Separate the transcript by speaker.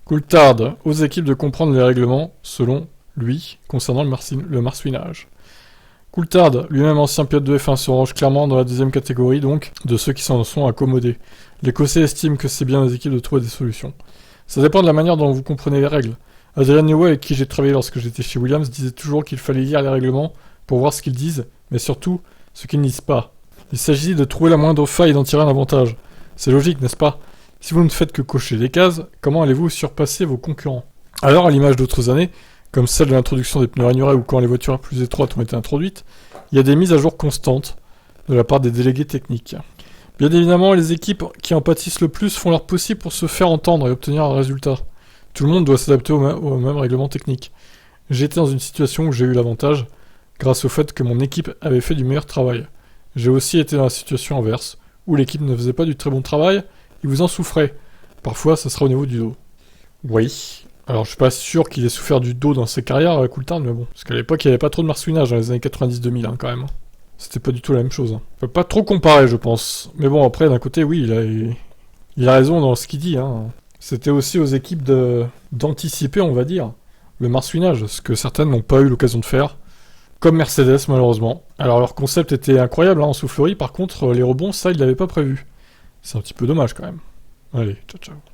Speaker 1: Coulthard, aux équipes de comprendre les règlements, selon lui, concernant le marsouinage. Coulthard, lui-même ancien pilote de F1, se range clairement dans la deuxième catégorie, donc, de ceux qui s'en sont accommodés. L'Écossais estime que c'est bien aux équipes de trouver des solutions. Ça dépend de la manière dont vous comprenez les règles. Adrian Newey, avec qui j'ai travaillé lorsque j'étais chez Williams, disait toujours qu'il fallait lire les règlements pour voir ce qu'ils disent, mais surtout, ce qu'ils ne disent pas. Il s'agit de trouver la moindre faille et d'en tirer un avantage. C'est logique, n'est-ce pas? Si vous ne faites que cocher des cases, comment allez-vous surpasser vos concurrents? Alors, à l'image d'autres années, comme celle de l'introduction des pneus rainurés ou quand les voitures plus étroites ont été introduites, il y a des mises à jour constantes de la part des délégués techniques. Bien évidemment, les équipes qui en pâtissent le plus font leur possible pour se faire entendre et obtenir un résultat. Tout le monde doit s'adapter au même règlement technique. J'ai été dans une situation où j'ai eu l'avantage, grâce au fait que mon équipe avait fait du meilleur travail. J'ai aussi été dans la situation inverse, où l'équipe ne faisait pas du très bon travail, et vous en souffrez. Parfois, ça sera au niveau du dos. Oui. Alors, je suis pas sûr qu'il ait souffert du dos dans sa carrière, Coulthard, mais bon. Parce qu'à l'époque, il n'y avait pas trop de marsouinage dans les années 90-2000, quand même. C'était pas du tout la même chose. Faut pas trop comparer, je pense. Mais bon, après, d'un côté, oui, il a raison dans ce qu'il dit. C'était aussi aux équipes d'anticiper, on va dire, le marsouinage, ce que certaines n'ont pas eu l'occasion de faire. Comme Mercedes, malheureusement. Alors, leur concept était incroyable en soufflerie. Par contre, les rebonds, ça, ils l'avaient pas prévu. C'est un petit peu dommage, quand même. Allez, ciao, ciao.